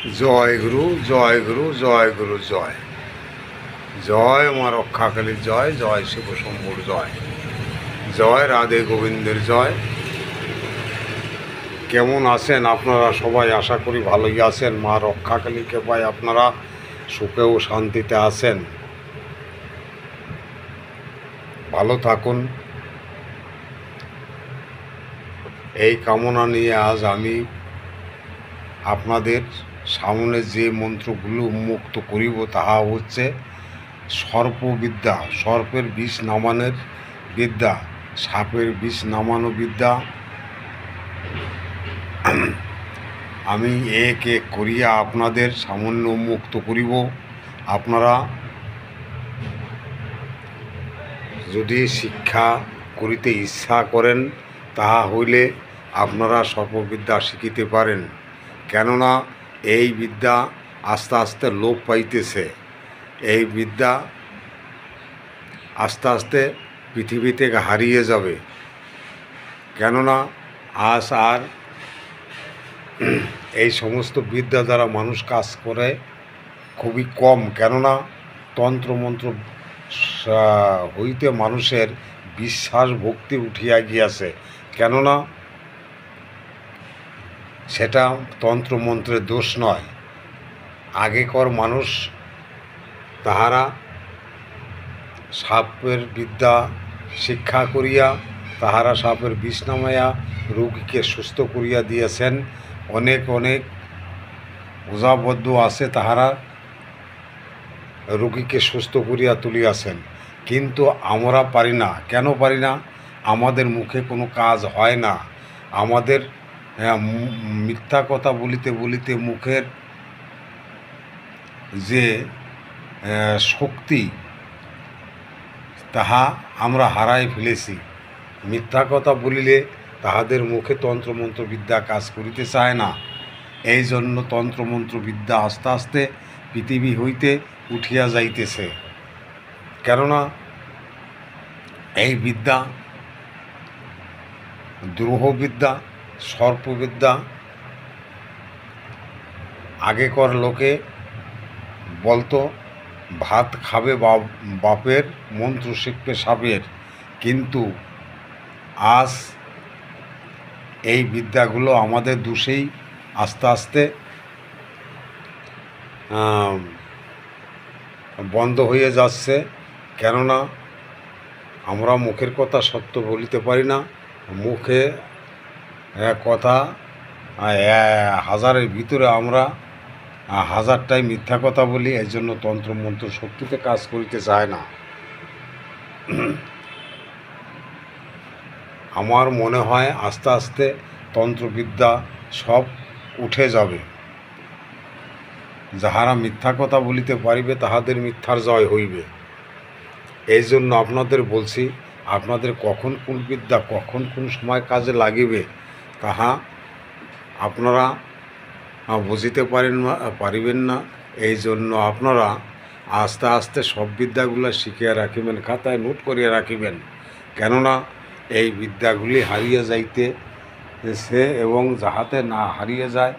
জয় গুরু জয় গুরু জয় গুরু জয় জয় মা রক্ষাকালীর জয় জয় শিব শম্ভুর জয় জয় রাধে গোবিন্দের জয়। কেমন আছেন আপনারা সবাই? আশা করি ভালোই আছেন। মা রক্ষাকালীর কৃপায় আপনারা সুখে ও শান্তিতে আছেন। ভালো থাকুন এই কামনা নিয়ে আজ আমি আপনাদের সামনে যে মন্ত্রগুলো উন্মুক্ত করিব তাহা হচ্ছে সর্পবিদ্যা, সর্পের বিষ নামানোর বিদ্যা, সাপের বিষ নামানো বিদ্যা। আমি এক এক করিয়া আপনাদের সামান্য উন্মুক্ত করিব। আপনারা যদি শিক্ষা করিতে ইচ্ছা করেন তাহা হইলে আপনারা সর্পবিদ্যা শিখিতে পারেন। কেননা এই বিদ্যা আস্তে আস্তে লোপ পাইতেছে। এই বিদ্যা আস্তে আস্তে পৃথিবী থেকে হারিয়ে যাবে। কেননা আজ আর এই সমস্ত বিদ্যা দ্বারা মানুষ কাজ করে খুবই কম। কেননা তন্ত্রমন্ত্র হইতে মানুষের বিশ্বাস ভক্তি উঠিয়া গিয়াছে। কেননা সেটা তন্ত্রমন্ত্রের দোষ নয়। আগেকার মানুষ তাহারা সাপের বিদ্যা শিক্ষা করিয়া তাহারা সাপের বিষ নামাইয়া রোগীকে সুস্থ করিয়া দিয়েছেন। অনেক অনেক ওঝাবদ্ধ আছে, তাহারা রোগীকে সুস্থ করিয়া তুলিয়াছেন। কিন্তু আমরা পারি না। কেন পারি না? আমাদের মুখে কোনো কাজ হয় না। আমাদের মিথ্যা কথা বলিতে বলিতে মুখের যে শক্তি তাহা আমরা হারাই ফেলেছি। মিথ্যা কথা বলিলে তাহাদের মুখে তন্ত্রমন্ত্র বিদ্যা কাজ করিতে চায় না। এই জন্য তন্ত্রমন্ত্র বিদ্যা আস্তে আস্তে পৃথিবী হইতে উঠিয়া যাইতেছে। কেননা এই বিদ্যা দ্রোহবিদ্যা, সর্পবিদ্যা। আগেকার লোকে বলতো ভাত খাবে বাপের, মন্ত্র শিখবে সাপের। কিন্তু আজ এই বিদ্যাগুলো আমাদের দোষেই আস্তে আস্তে বন্ধ হয়ে যাচ্ছে। কেননা আমরা মুখের কথা সত্য বলিতে পারি না। মুখে কথা হাজারের ভিতরে আমরা হাজারটাই মিথ্যা কথা বলি। এই জন্য তন্ত্রমন্ত্র শক্তিতে কাজ করিতে চায় না। আমার মনে হয় আস্তে আস্তে তন্ত্রবিদ্যা সব উঠে যাবে। যাহারা মিথ্যা কথা বলিতে পারিবে তাহাদের মিথ্যার জয় হইবে। এই জন্য আপনাদের বলছি, আপনাদের কখন কোন বিদ্যা কখন কোন সময় কাজে লাগিবে তাহা আপনারা বুঝিতে পারিবেন না। এই জন্য আপনারা আস্তে আস্তে সব বিদ্যাগুলো শিখিয়া রাখিবেন, খাতায় নোট করিয়া রাখিবেন। কেননা এই বিদ্যাগুলি হারিয়ে যাইতেছে, এবং যাহাতে না হারিয়ে যায়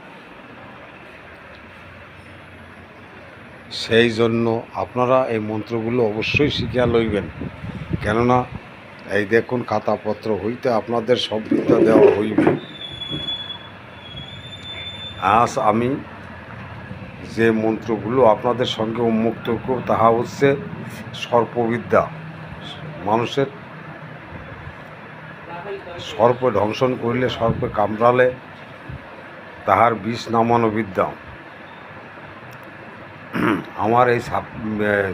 সেই জন্য আপনারা এই মন্ত্রগুলো অবশ্যই শিখিয়া লইবেন। কেননা এই দেখুন খাতাপত্র হইতে আপনাদের সব বিদ্যা দেওয়া হইবে। আজ আমি যে মন্ত্রগুলো আপনাদের সঙ্গে উন্মুক্ত করব তাহা হচ্ছে সর্পবিদ্যা। মানুষের সর্প ধ্বংসন করিলে, সর্পে কামড়ালে তাহার বিষ নামানো বিদ্যা। আমার এই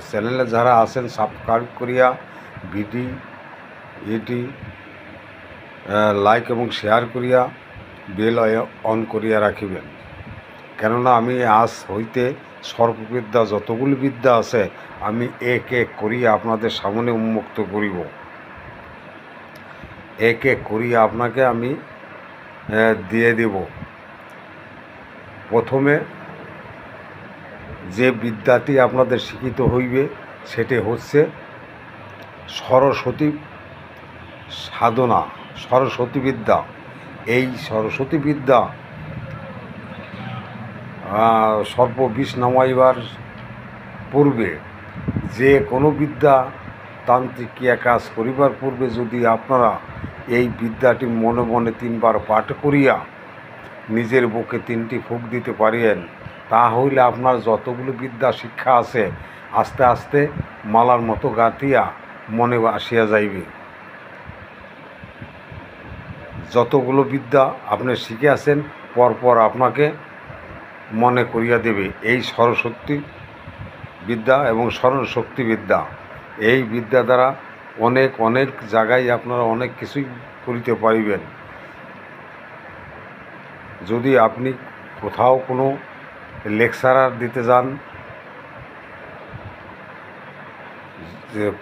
চ্যানেলে যারা আছেন সাবস্ক্রাইব করিয়া এটি লাইক এবং শেয়ার করিয়া বেল অন করিয়া রাখিবেন। কেননা আমি আজ হইতে সর্পবিদ্যা যতগুলি বিদ্যা আছে আমি এক এক করিয়া আপনাদের সামনে উন্মুক্ত করিব। এক এক করিয়া আপনাকে আমি দিয়ে দেব। প্রথমে যে বিদ্যাটি আপনাদের শিখিত হইবে সেটি হচ্ছে সরস্বতী সাধনা, সরস্বতী বিদ্যা। এই সরস্বতী বিদ্যা সর্প বিষ নামাইবার পূর্বে যে কোনো বিদ্যা তান্ত্রিক ক্রিয়া কাজ করিবার পূর্বে যদি আপনারা এই বিদ্যাটি মনে মনে 3 বার পাঠ করিয়া নিজের বুকে 3টি ফুঁক দিতে পারেন, তা হইলে আপনার যতগুলো বিদ্যা শিক্ষা আছে আস্তে আস্তে মালার মতো গাঁথিয়া মনে আসিয়া যাইবে। যতগুলো বিদ্যা আপনি শিখে আছেন পরপর আপনাকে মনে করিয়া দেবে। এই সরস্বতী বিদ্যা এবং স্মরণ শক্তি বিদ্যা, এই বিদ্যা দ্বারা অনেক অনেক জায়গায় আপনারা অনেক কিছুই করিতে পারিবেন। যদি আপনি কোথাও কোনো লেকচারার দিতে যান,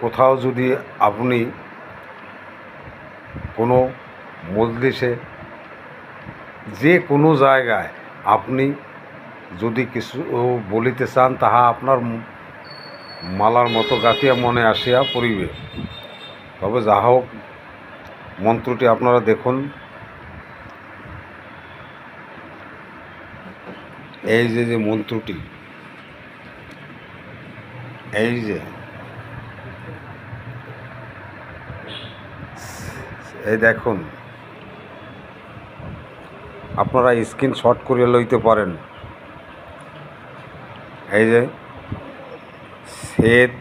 কোথাও যদি আপনি কোনো মজলিসে, যে কোনো জায়গায় আপনি যদি কিছু বলিতে চান, তাহা আপনার মালার মতো গাঁথিয়া মনে আসিয়া পড়িবে। তবে যা হোক, মন্ত্রটি আপনারা দেখুন। এই যে মন্ত্রটি, এই যে এই দেখুন, আপনারা স্ক্রিনশট করে লইতে পারেন। এই যে শ্বেত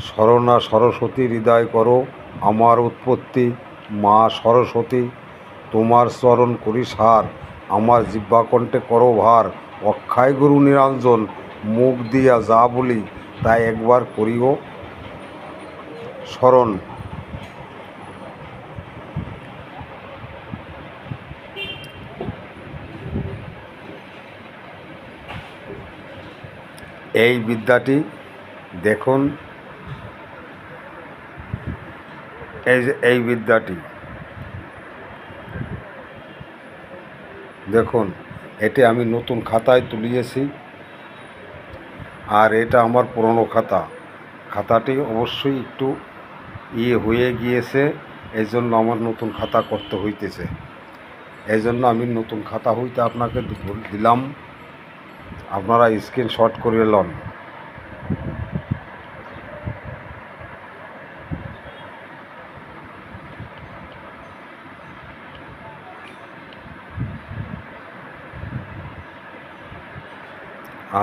শরণা সরস্বতী হৃদয় করো আমার উৎপত্তি, মা সরস্বতী তোমার চরণ করি সার, আমার জিহ্বাকণ্ঠে করো ভার, অক্ষয় গুরু নিরঞ্জন মুখ দিয়া যা বলি তাই একবার করিও স্মরণ। এই বিদ্যাটি দেখুন, এই বিদ্যাটি দেখুন, এটি আমি নতুন খাতায় তুলিয়েছি, আর এটা আমার পুরনো খাতাটি অবশ্যই একটু হয়ে গিয়েছে, এই জন্য আমার নতুন খাতা করতে হইতেছে। এই জন্য আমি নতুন খাতা হইতে আপনাকে দিলাম, আপনারা স্ক্রিনশট করে লন।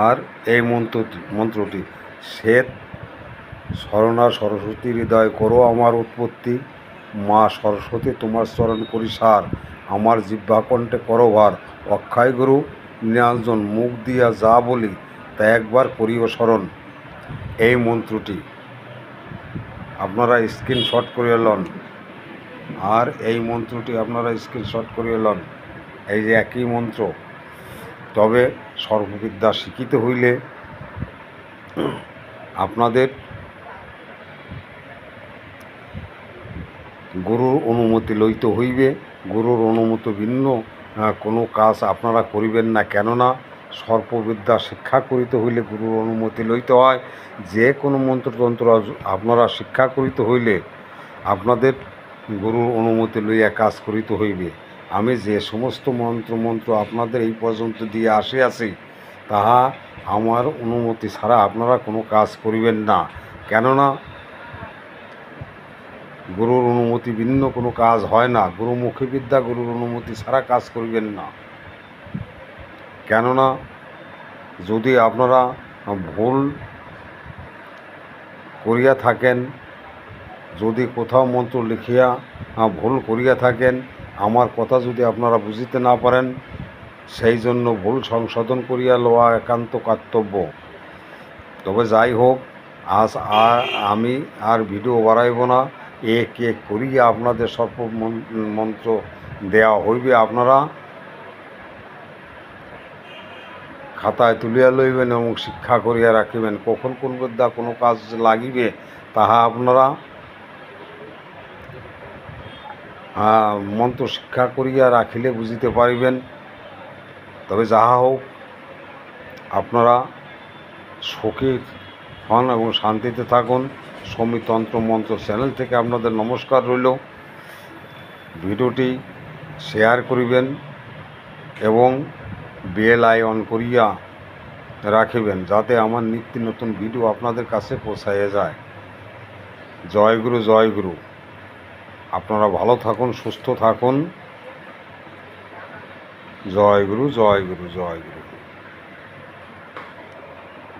আর এই মন্ত্রটি শ্বেত শরণা সরস্বতী হৃদয় করো আমার উৎপত্তি, মা সরস্বতী তোমার চরণ করি সার, আমার জিহ্বাকণ্ঠে করো ভার, অক্ষয় গুরু নিরঞ্জন মুখ দিয়া যা বলি তা একবার করিও স্মরণ। এই মন্ত্রটি আপনারা স্ক্রিনশট করে লন, আর এই মন্ত্রটি আপনারা স্ক্রিনশট করে লন। এই যে একই মন্ত্র, তবে সর্ববিদ্যা শিখিতে হইলে আপনাদের গুরুর অনুমতি লইতে হইবে। গুরুর অনুমতি ভিন্ন কোনো কাজ আপনারা করিবেন না, কেননা সর্পবিদ্যা শিক্ষা করিতে হইলে গুরুর অনুমতি লইতে হয়। যে কোনো মন্ত্রতন্ত্র আপনারা শিক্ষা করিতে হইলে আপনাদের গুরুর অনুমতি লইয়া কাজ করিতে হইবে। আমি যে সমস্ত মন্ত্র আপনাদের এই পর্যন্ত দিয়ে আসিয়াছি, তাহা আমার অনুমতি ছাড়া আপনারা কোনো কাজ করিবেন না, কেননা গুরুর অনুমতি ভিন্ন কোনো কাজ হয় না। গুরুমুখী বিদ্যা গুরুর অনুমতি ছাড়া কাজ করিবেন না, কেননা যদি আপনারা ভুল করিয়া থাকেন, যদি কোথাও মন্ত্র লিখিয়া ভুল করিয়া থাকেন, আমার কথা যদি আপনারা বুঝিতে না পারেন, সেই জন্য ভুল সংশোধন করিয়া লওয়া একান্ত কর্তব্য। তবে যাই হোক, আজ আমি আর ভিডিও বাড়াইব না, এক এক করিয়া আপনাদের সর্প মন্ত্র দেওয়া হইবে। আপনারা খাতায় তুলিয়া লইবেন এবং শিক্ষা করিয়া রাখিবেন। কখন কোন বিদ্যা কোনো কাজ লাগিবে তাহা আপনারা মন্ত্র শিক্ষা করিয়া রাখিলে বুঝিতে পারিবেন। তবে যাহা হোক, আপনারা সুখী হন এবং শান্তিতে থাকুন। সমী তন্ত্র মন্ত্র চ্যানেল থেকে আপনাদের নমস্কার রইল। ভিডিওটি শেয়ার করিবেন এবং বেল আই অন করিয়া রাখিবেন, যাতে আমার নিত্য নতুন ভিডিও আপনাদের কাছে পৌঁছাইয়া যায়। জয় গুরু, জয় গুরু। আপনারা ভালো থাকুন, সুস্থ থাকুন। জয় গুরু, জয় গুরু, জয় গুরু।